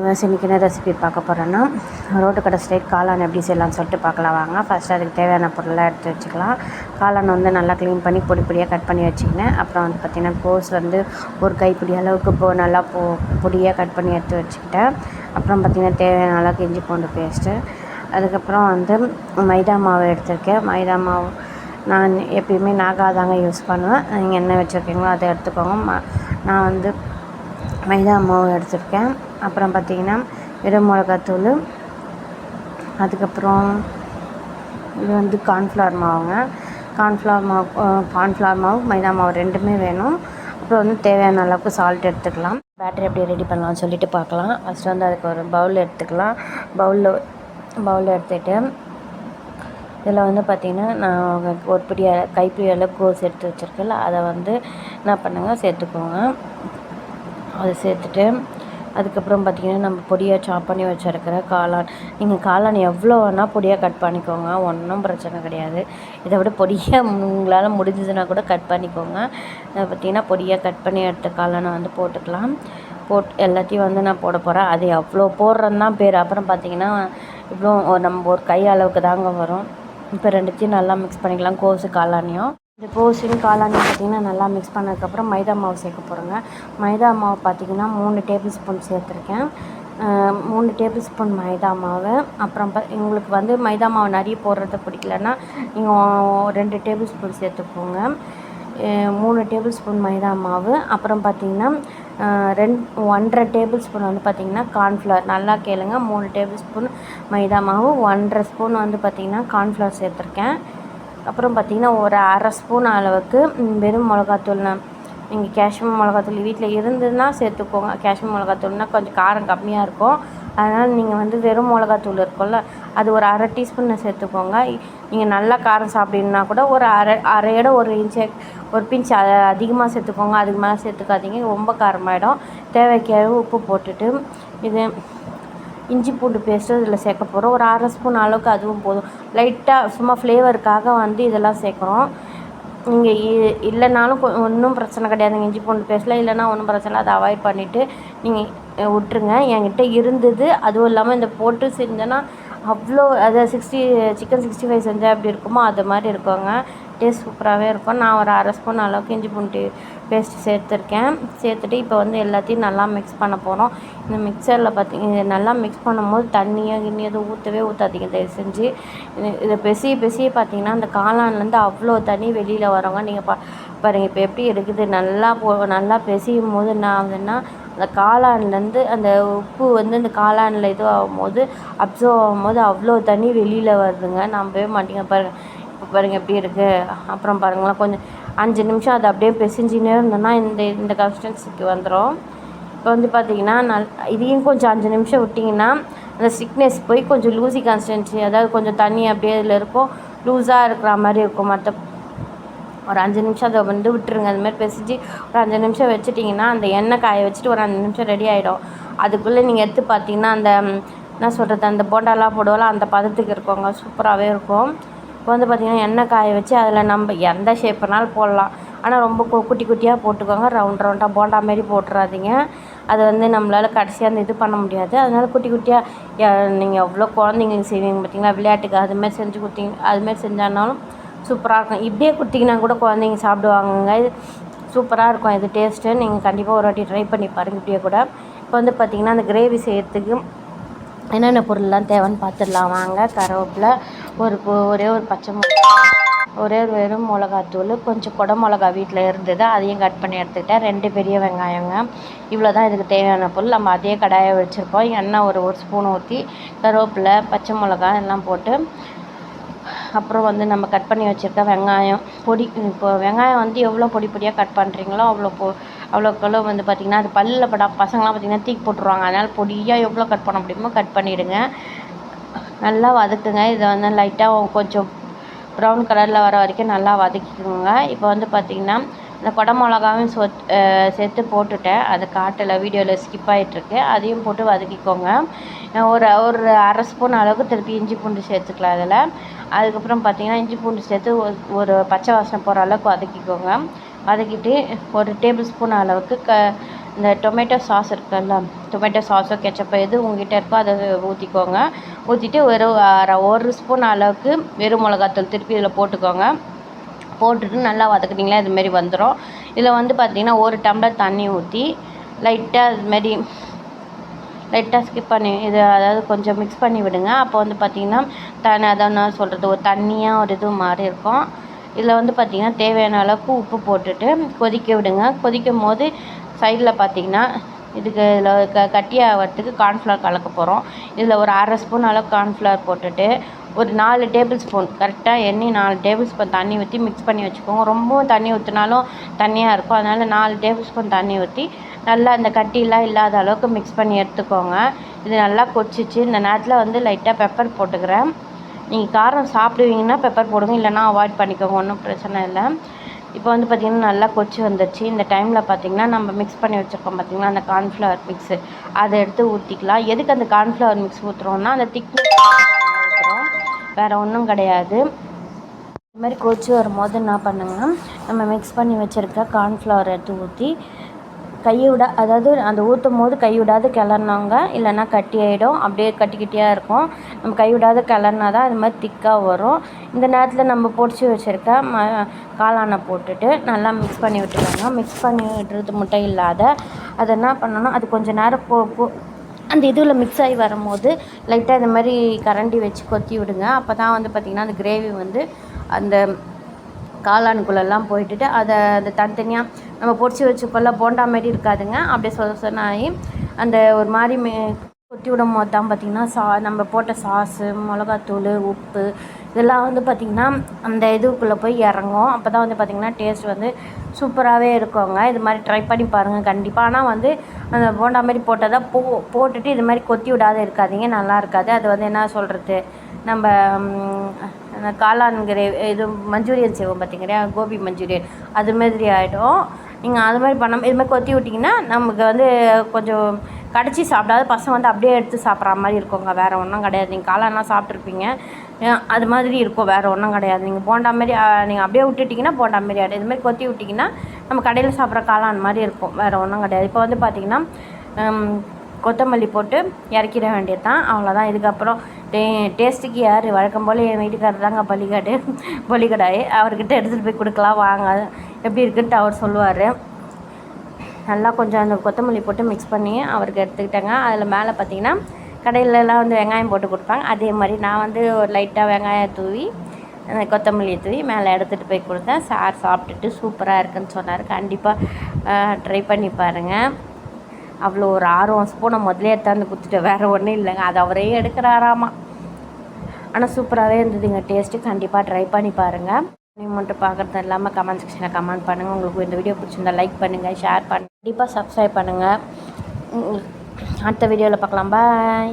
இன்றைக்கி என்ன ரெசிபி பார்க்க போகிறேன்னா ரோட்டு கடை ஸ்டைல் காளான் எப்படி செய்யலாம்னு சொல்லிட்டு பார்க்கலாம் வாங்க. ஃபஸ்ட்டு அதுக்கு தேவையான பொருளெலாம் எடுத்து வச்சுக்கலாம். காளான் வந்து நல்லா க்ளீன் பண்ணி பொடி பொடியாக கட் பண்ணி வச்சுக்கினேன். அப்புறம் வந்து பார்த்திங்கன்னா கோஸ் வந்து ஒரு கைப்பிடி அளவுக்கு நல்லா பொடியாக கட் பண்ணி எடுத்து வச்சுக்கிட்டேன். அப்புறம் பார்த்திங்கன்னா தேவையான அளவுக்கு இஞ்சி பூண்டு பேஸ்ட்டு, அதுக்கப்புறம் வந்து மைதா மாவு எடுத்திருக்கேன். மைதா மாவு நான் எப்பயுமே நாகாதாங்க யூஸ் பண்ணுவேன். நீங்கள் என்ன வச்சுருக்கீங்களோ அதை எடுத்துக்கோங்க. நான் வந்து மைதா மாவு எடுத்திருக்கேன். அப்புறம் பார்த்திங்கன்னா வெறும் மிளகாத்தூள், அதுக்கப்புறம் இது வந்து கார்ன்ஃப்ளவர் மாவுங்க. கார்ன்ஃப்ளவர் மாவு மைதா மாவு ரெண்டுமே வேணும். அப்புறம் வந்து தேவையான அளவுக்கு சால்ட் எடுத்துக்கலாம். பேட்டரி எப்படி ரெடி பண்ணலாம்னு சொல்லிட்டு பார்க்கலாம். ஃபஸ்ட்டு வந்து அதுக்கு ஒரு பவுல் எடுத்துக்கலாம். பவுலில் எடுத்துகிட்டு இதில் வந்து பார்த்திங்கன்னா நான் ஒரு கைப்பிடி அளவுக்கு கோஸ் எடுத்து வச்சுருக்கேன்ல, அதை வந்து என்ன பண்ணுங்க சேர்த்துக்கோங்க. அதை சேர்த்துட்டு அதுக்கப்புறம் பார்த்திங்கன்னா நம்ம பொடியாக சாப் பண்ணி வச்சுருக்கிற காளான், நீங்கள் காளான் எவ்வளோ வேணால் பொடியாக கட் பண்ணிக்கோங்க, ஒன்றும் பிரச்சனை கிடையாது. இதை விட பொடியாக உங்களால் முடிஞ்சதுன்னா கூட கட் பண்ணிக்கோங்க. பார்த்திங்கன்னா பொடியாக கட் பண்ணி எடுத்த காளானை வந்து போட்டுக்கலாம். எல்லாத்தையும் வந்து நான் போட போகிறேன். அது எவ்வளோ போடுறேன்னு தான் பேர். அப்புறம் பார்த்திங்கன்னா இவ்வளோ நம்ம ஒரு கை அளவுக்கு தாங்க வரும். இப்போ ரெண்டுத்தையும் நல்லா மிக்ஸ் பண்ணிக்கலாம், கோஸு காளானையும். இந்த கோஸையும் காளானையும் பார்த்திங்கன்னா நல்லா மிக்ஸ் பண்ணதுக்கப்புறம் மைதா மாவு சேர்க்க போகிறேங்க. மைதா மாவு பார்த்திங்கன்னா 3 டேபிள் ஸ்பூன் சேர்த்துருக்கேன். 3 டேபிள் ஸ்பூன் மைதா மாவு. அப்புறம் உங்களுக்கு வந்து மைதா மாவு நிறைய போடுறது பிடிக்கலன்னா நீங்கள் 2 டேபிள் ஸ்பூன் சேர்த்துக்கோங்க. 3 டேபிள் ஸ்பூன் மைதா மாவு. அப்புறம் பார்த்திங்கன்னா 1.5 டேபிள் ஸ்பூன் வந்து பார்த்திங்கன்னா கார்ன்ஃப்ளவர். நல்லா கேளுங்க, 3 டேபிள் ஸ்பூன் மைதா மாவு, 1.5 ஸ்பூன் வந்து பார்த்திங்கன்னா கார்ன்ஃப்ளவர் சேர்த்துருக்கேன். அப்புறம் பார்த்திங்கன்னா ஒரு 1/2 ஸ்பூன் அளவுக்கு வெறும் மிளகாத்தூள். நீங்கள் காஷ்மீர் மிளகாத்தூள் வீட்டில் இருந்ததுன்னா சேர்த்துக்கோங்க. காஷ்மீர் மிளகாத்தூள்னால் கொஞ்சம் காரம் கம்மியாக இருக்கும். அதனால் நீங்கள் வந்து வெறும் மிளகாத்தூள் இருக்கும்ல, அது ஒரு 1/2 டீஸ்பூன் சேர்த்துக்கோங்க. நீங்கள் நல்லா காரம் சாப்பிட்டீங்கன்னா கூட ஒரு அரையோட ஒரு பிஞ்ச் அதிகமாக சேர்த்துக்கோங்க. அதுக்கு மேலே சேர்த்துக்காதீங்க, ரொம்ப காரமாயிடும். தேவைக்கு உப்பு போட்டுட்டு இது இஞ்சி பூண்டு பேஸ்ட்டு இதில் சேர்க்க போகிறோம். ஒரு 1/2 ஸ்பூன் அளவுக்கு, அதுவும் போதும். லைட்டாக சும்மா ஃப்ளேவருக்காக வந்து இதெல்லாம் சேர்க்குறோம். நீங்கள் இல்லைனாலும் ஒன்றும் பிரச்சனை கிடையாதுங்க. இஞ்சி பூண்டு பேஸ்ட்டில் இல்லைனா ஒன்றும் பிரச்சனை இல்லை. அதை அவாய்ட் பண்ணிவிட்டு நீங்கள் விட்டுருங்க. என்கிட்ட இருந்தது. அதுவும் இல்லாமல் இந்த போட்டு செஞ்சேன்னா அவ்வளோ அதை சிக்கன் 65 செஞ்சால் எப்படி இருக்குமோ அது மாதிரி இருக்குங்க. டேஸ்ட் சூப்பராகவே இருக்கும். நான் ஒரு 1/2 ஸ்பூன் அளவுக்கு இஞ்சி பூண்டு பேஸ்ட்டு சேர்த்துருக்கேன். சேர்த்துட்டு இப்போ வந்து எல்லாத்தையும் நல்லா மிக்ஸ் பண்ண போகிறோம். இந்த மிக்சரில் பார்த்திங்க நல்லா மிக்ஸ் பண்ணும்போது தண்ணியாக எதுவும் ஊற்றாதீங்க தயவு செஞ்சு. இதை பெசிய பார்த்திங்கன்னா அந்த காளான்லேருந்து அவ்வளோ தண்ணி வெளியில் வரவங்க. நீங்கள் பாருங்கள் இப்போ எப்படி இருக்குது. நல்லா பெசியும் போது என்ன ஆகுதுன்னா அந்த காளான்லேருந்து அந்த உப்பு வந்து இந்த காளானில் இதுவாகும்போது அப்சர்வ் ஆகும்போது அவ்வளோ தண்ணி வெளியில் வருதுங்க. நம்பவே மாட்டீங்க. பாருங்கள் இப்போ பாருங்கள் எப்படி இருக்குது. அப்புறம் பாருங்களேன், கொஞ்சம் 5 நிமிஷம் அதை அப்படியே பெசிஞ்சினே இருந்தோன்னா இந்த கன்சிஸ்டன்சிக்கு வந்துடும். இப்போ வந்து பார்த்திங்கன்னா இதையும் கொஞ்சம் 5 நிமிஷம் விட்டிங்கன்னா அந்த திக்னஸ் போய் கொஞ்சம் லூசி கன்சிஸ்டன்சி, அதாவது கொஞ்சம் தண்ணி அப்படியே இதில் இருக்கும், லூஸாக இருக்கிற மாதிரி இருக்கும். ஒரு 5 நிமிஷம் அதை வந்து விட்டுருங்க. அதுமாதிரி பெசிஞ்சு ஒரு 5 நிமிஷம் வச்சுட்டிங்கன்னா அந்த எண்ணெய் காய வச்சுட்டு ஒரு 5 நிமிஷம் ரெடி ஆகிடும். அதுக்குள்ளே நீங்கள் எடுத்து பார்த்திங்கன்னா அந்த என்ன சொல்கிறது, அந்த போண்டாலாம் போடுவோம்ல அந்த பதத்துக்கு இருக்கோங்க. சூப்பராகவே இருக்கும். இப்போ வந்து பார்த்திங்கன்னா எண்ணெய் காய வச்சு அதில் நம்ம எந்த ஷேப்புனாலும் போடலாம். ஆனால் ரொம்ப குட்டி குட்டியாக போட்டுக்கோங்க. ரவுண்டாக போண்டா மாரி போட்டுறாதீங்க. அது வந்து நம்மளால் கடைசியாக அந்த இது பண்ண முடியாது. அதனால் குட்டி குட்டியாக நீங்கள் எவ்வளோ குழந்தைங்களுக்கு செய்வீங்க பார்த்திங்களா, விளையாட்டுக்கு அதுமாதிரி செஞ்சு கொடுத்தீங்க, அதுமாதிரி செஞ்சானாலும் சூப்பராக இருக்கும். இப்படியே கொடுத்தீங்கன்னா கூட குழந்தைங்க சாப்பிடுவாங்கங்க. இது சூப்பராக இருக்கும். இது டேஸ்ட்டு நீங்கள் கண்டிப்பாக ஒரு வாட்டி ட்ரை பண்ணி பாருங்கள் இப்படியே கூட. இப்போ வந்து பார்த்திங்கன்னா அந்த கிரேவி செய்யறதுக்கு என்னென்ன பொருள்லாம் தேவைன்னு பார்த்துடலாம் வாங்க. கருவேப்பிலை, ஒரே ஒரு பச்சை மிளகா, ஒரே ஒரு வெறும் மிளகாத்தூள், கொஞ்சம் குடை மிளகா வீட்டில் இருந்தது, அதையும் கட் பண்ணி எடுத்துக்கிட்டேன். 2 பெரிய வெங்காயங்க. இவ்வளோ தான் இதுக்கு தேவையான பொருள். நம்ம அதே கடாயை வச்சுருக்கோம். எண்ணெய் ஒரு ஸ்பூன் ஊற்றி கருவேப்பிலை, பச்சை மிளகா எல்லாம் போட்டு, அப்புறம் வந்து நம்ம கட் பண்ணி வச்சுருக்க வெங்காயம் இப்போ வெங்காயம் வந்து எவ்வளோ பொடியாக கட் பண்ணுறீங்களோ அவ்வளோக்கெவ்வளோ வந்து பார்த்திங்கன்னா அது பல்லில் பசங்களாம் பார்த்திங்கன்னா தூக்கி போட்டுருவாங்க. அதனால் பொடியாக எவ்வளோ கட் பண்ண முடியுமோ கட் பண்ணிவிடுங்க. நல்லா வதக்குங்க. இதை வந்து லைட்டாக கொஞ்சம் ப்ரௌன் கலரில் வர வரைக்கும் நல்லா வதக்கிக்கோங்க. இப்போ வந்து பார்த்திங்கன்னா இந்த குடை மிளகாவும் சேர்த்து போட்டுட்டேன். அது காட்டலை, வீடியோவில் ஸ்கிப் ஆகிட்டுருக்கு. அதையும் போட்டு வதக்கிக்கோங்க. ஒரு 1/2 ஸ்பூன் அளவுக்கு திருப்பி இஞ்சி பூண்டு சேர்த்துக்கலாம் அதில். அதுக்கப்புறம் பார்த்திங்கன்னா இஞ்சி பூண்டு சேர்த்து ஒரு பச்சை வாசனை போகிற அளவுக்கு வதக்கிக்கோங்க. வதக்கிட்டு ஒரு டேபிள் ஸ்பூன் அளவுக்கு இந்த டொமேட்டோ சாஸ் இருக்குல்ல, டொமேட்டோ சாஸோ கெச்சப்போ எது உங்ககிட்ட இருக்கோ அதை ஊற்றிக்கோங்க. ஊற்றிட்டு ஒரு ஸ்பூன் அளவுக்கு வெறும் மிளகாத்தூள் திருப்பி இதில் போட்டுக்கோங்க. போட்டுட்டு நல்லா வதக்குனிங்களா இதுமாரி வந்துடும். இதில் வந்து பார்த்திங்கன்னா 1 டம்ளர் தண்ணி ஊற்றி லைட்டாக இதுமாரி ஸ்கிப் பண்ணி இது அதாவது கொஞ்சம் மிக்ஸ் பண்ணி விடுங்க. அப்போ வந்து பார்த்திங்கன்னா அதான் நான் சொல்கிறது ஒரு தண்ணியாக ஒரு இது மாதிரி இருக்கும். இதில் வந்து பார்த்திங்கன்னா தேவையான அளவுக்கு உப்பு போட்டுட்டு கொதிக்க விடுங்க. கொதிக்கும் போது சைடில் பார்த்திங்கன்னா இதுக்கு இதில் கட்டியாகிறதுக்கு கார்ன்ஃப்ளவர் கலக்க போகிறோம். இதில் ஒரு 1/2 ஸ்பூன் அளவுக்கு கார்ன்ஃப்ளவர் போட்டுட்டு ஒரு 4 டேபிள் ஸ்பூன் கரெக்டாக எண்ணி 4 டேபிள் ஸ்பூன் தண்ணி ஊற்றி மிக்ஸ் பண்ணி வச்சுக்கோங்க. ரொம்பவும் தண்ணி ஊற்றினாலும் தண்ணியாக இருக்கும். அதனால் 4 டேபிள் ஸ்பூன் தண்ணி ஊற்றி நல்லா இந்த கட்டிலாம் இல்லாத அளவுக்கு மிக்ஸ் பண்ணி எடுத்துக்கோங்க. இது நல்லா கொதிச்சிச்சு. இந்த நேரத்தில் வந்து லைட்டாக பெப்பர் போட்டுக்கிறேன். நீங்கள் காரம் சாப்பிடுவீங்கன்னா பெப்பர் போடுங்க, இல்லைனா அவாய்ட் பண்ணிக்கோங்க, ஒன்றும் பிரச்சனை இல்லை. இப்போ வந்து பார்த்திங்கன்னா நல்லா கொதிச்சு வந்துடுச்சு. இந்த டைமில் பார்த்திங்கன்னா நம்ம மிக்ஸ் பண்ணி வச்சுருக்கோம் பார்த்திங்கன்னா அந்த கார்ன்ஃப்ளவர் மிக்ஸு அதை எடுத்து ஊற்றிக்கலாம். எதுக்கு அந்த கார்ன்ஃப்ளவர் மிக்ஸ் ஊற்றுறோன்னா அந்த திக்னஸ் ஊற்றுறோம், வேறு ஒன்றும் கிடையாது. இது மாதிரி கொதிச்சு வரும்போது என்ன பண்ணுங்கன்னா நம்ம மிக்ஸ் பண்ணி வச்சுருக்க கார்ன்ஃப்ளவர் எடுத்து ஊற்றி அதாவது அந்த ஊற்றும் போது கைவிடாத கிளறினாங்க, இல்லைன்னா கட்டி ஆகிடும், அப்படியே கட்டியாக இருக்கும். நம்ம கைவிடாத கிளறினா தான் இது மாதிரி திக்காக வரும். இந்த நேரத்தில் நம்ம பொடிச்சு வச்சுருக்க காளானை போட்டுட்டு நல்லா மிக்ஸ் பண்ணி விட்டுருவாங்க. மிக்ஸ் பண்ணி விட்டுறது முட்டை இல்லாத அதை என்ன பண்ணணும், அது கொஞ்சம் நேரம் அந்த இதில் மிக்ஸ் ஆகி வரும்போது லைட்டாக இது மாதிரி கரண்டி வச்சு கொத்தி விடுங்க. அப்போ தான் வந்து பார்த்திங்கன்னா அந்த கிரேவி வந்து அந்த காளானுக்குள்ளெல்லாம் போயிட்டுட்டு அந்த தனித்தனியாக நம்ம பொடிச்சு வச்சுக்கொள்ள போண்டா மாரி இருக்காதுங்க. அப்படியே சொன்னாகி அந்த ஒரு மாதிரி கொத்தி விடும் போது தான் பார்த்திங்கன்னா நம்ம போட்ட சாஸு, மிளகாத்தூள், உப்பு இதெல்லாம் வந்து பார்த்திங்கன்னா அந்த இதுக்குள்ளே போய் இறங்கும். அப்போ தான் வந்து பார்த்திங்கன்னா டேஸ்ட் வந்து சூப்பராகவே இருக்குங்க. இது மாதிரி ட்ரை பண்ணி பாருங்கள் கண்டிப்பாக. ஆனால் வந்து அந்த போண்டா மாதிரி போட்டதை போட்டுட்டு இது மாதிரி கொத்தி விடாத இருக்காதீங்க, நல்லா இருக்காது. அது வந்து என்ன சொல்கிறது, நம்ம காளான் இது மஞ்சூரியன் செய்வோம் பார்த்திங்கன்னா, கோபி மஞ்சூரியன் அது மாதிரி ஆகிடும். நீங்கள் அது மாதிரி பண்ணாமல் இது மாதிரி கொத்தி விட்டிங்கன்னா நமக்கு வந்து கொஞ்சம் கடிச்சு சாப்பிடாத பசங்க வந்து அப்படியே எடுத்து சாப்பிட்ற மாதிரி இருக்குங்க, வேறு ஒன்றும் கிடையாது. நீங்கள் காளான்லாம் சாப்பிட்ருப்பீங்க, அது மாதிரி இருக்கும், வேறு ஒன்றும் கிடையாது. நீங்கள் போண்டா மாரி நீங்கள் அப்படியே விட்டுட்டிங்கன்னா போண்டா மாரி ஆகிடும். இது மாதிரி கொத்தி விட்டிங்கன்னா நம்ம கடையில் சாப்பிட்ற காளான் மாதிரி இருக்கும், வேறு ஒன்றும் கிடையாது. இப்போ வந்து பார்த்திங்கன்னா கொத்தமல்லி போட்டு இறக்கிட வேண்டியது தான், அவ்வளோதான். இதுக்கப்புறம் டேஸ்ட்டுக்கு யார் வழக்கம் போல் என் வீட்டுக்காரர் தாங்க பலிகடாய், அவர்கிட்ட எடுத்துகிட்டு போய் கொடுக்கலாம் வாங்க எப்படி இருக்குன்ட்டு அவர் சொல்லுவார். நல்லா கொஞ்சம் அந்த கொத்தமல்லி போட்டு மிக்ஸ் பண்ணி அவருக்கு எடுத்துக்கிட்டேங்க. அதில் மேலே பார்த்திங்கன்னா கடையிலலாம் வந்து வெங்காயம் போட்டு கொடுப்பாங்க, அதே மாதிரி நான் வந்து ஒரு லைட்டாக வெங்காயம் தூவி கொத்தமல்லியை தூவி மேலே எடுத்துகிட்டு போய் கொடுத்தேன். சார் சாப்பிட்டுட்டு சூப்பராக இருக்குன்னு சொன்னார். கண்டிப்பாக ட்ரை பண்ணி பாருங்கள். அவ்வளோ ஒரு ஆர்வம், ஸ்பூனை முதலே எடுத்தாந்து கொடுத்துட்டு வேறு ஒன்றும் இல்லைங்க, அது அவரே எடுக்கிறாராமா. ஆனால் சூப்பராகவே இருந்ததுங்க டேஸ்ட்டு. கண்டிப்பாக ட்ரை பண்ணி பாருங்கள். நீ மட்டும் பார்க்குறது இல்லாமல் கமெண்ட் செக்ஷனில் கமெண்ட் பண்ணுங்கள். உங்களுக்கு இந்த வீடியோ பிடிச்சிருந்தா லைக் பண்ணுங்கள், ஷேர் பண்ணுங்கள், கண்டிப்பாக சப்ஸ்கிரைப் பண்ணுங்கள். அடுத்த வீடியோவில் பார்க்கலாம். பாய்.